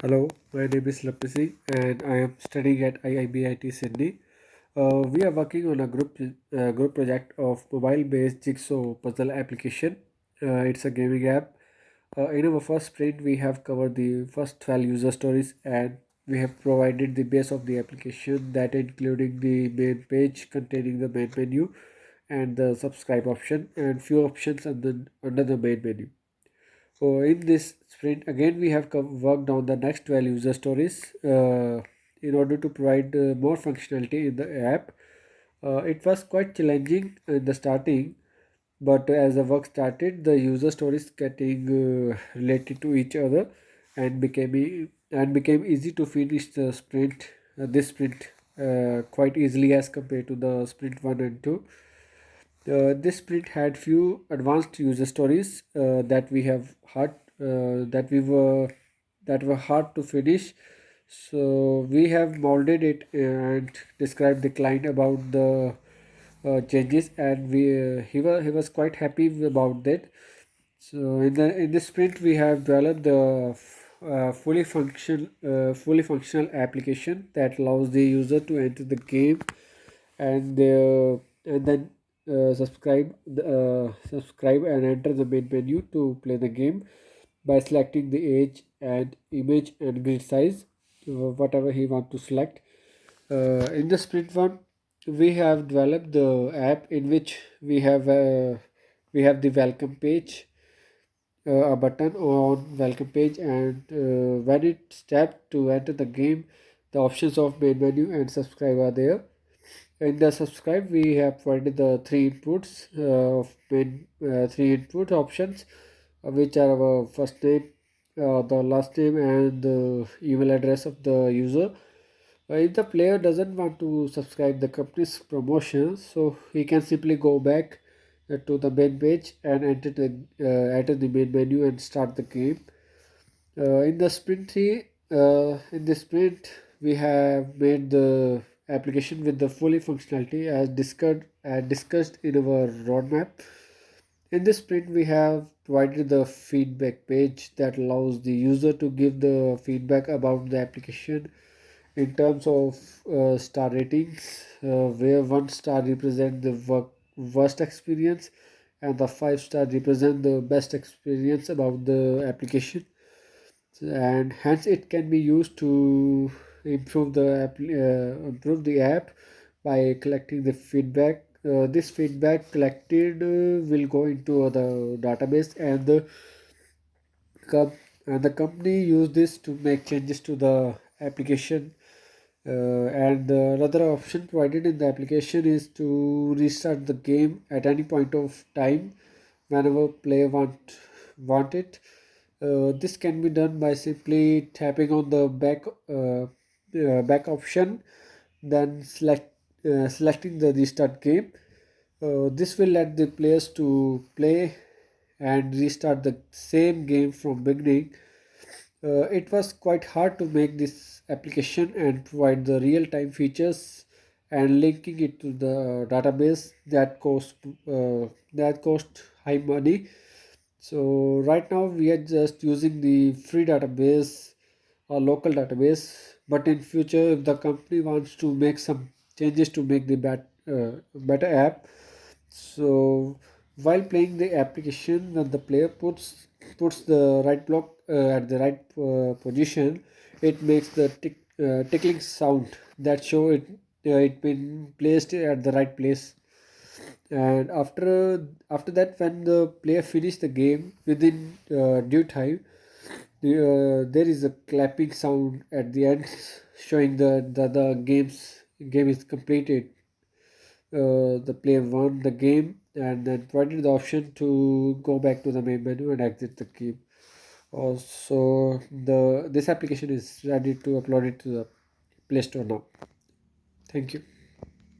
Hello, my name is Lapisi and I am studying at IIBIT Sydney. We are working on a group project of mobile-based jigsaw puzzle application. It's a gaming app. In our first sprint, we have covered the first 12 user stories and we have provided the base of the application, that including the main page containing the main menu and the subscribe option and few options under the main menu. So in this sprint, again we have worked on the next 12 user stories in order to provide more functionality in the app. It was quite challenging in the starting, but as the work started, the user stories getting related to each other and became easy to finish the sprint. This sprint quite easily as compared to the sprint 1 and 2. This sprint had few advanced user stories that we were that were hard to finish. So we have molded it and described the client about the changes, and he was quite happy about that. So in this sprint, we have developed the fully functional application that allows the user to enter the game and then subscribe and enter the main menu to play the game by selecting the age and image and grid size, whatever he want to select. In the sprint one, we have developed the app in which we have the welcome page, a button on welcome page, and when it tapped to enter the game, the options of main menu and subscribe are there. In the subscribe, we have provided the three input options, which are our first name, the last name, and the email address of the user. If the player doesn't want to subscribe the company's promotion, so he can simply go back to the main page and enter the main menu and start the game. In the sprint 3, in this sprint, we have made the application with the fully functionality as discussed in our roadmap. In this sprint, we have provided the feedback page that allows the user to give the feedback about the application in terms of star ratings, where 1 star represent the worst experience and the 5 star represent the best experience about the application, and hence it can be used to improve the app by collecting the feedback. This feedback collected will go into the database, com- and the company use this to make changes to the application. And another option provided in the application is to restart the game at any point of time whenever player want it. This can be done by simply tapping on the back option, then selecting the restart game. This will let the players to play and restart the same game from beginning. It was quite hard to make this application and provide the real-time features and linking it to the database that cost high money. So right now we are just using the free database or local database. But in future, if the company wants to make some changes to make the better app, so while playing the application, when the player puts the right block at the right position, it makes the tickling sound that show it been placed at the right place. And after that, when the player finish the game within due time, there is a clapping sound at the end showing the game is completed. The player won the game and then provided the option to go back to the main menu and exit the game. Also, the this application is ready to upload it to the Play Store now. Thank you.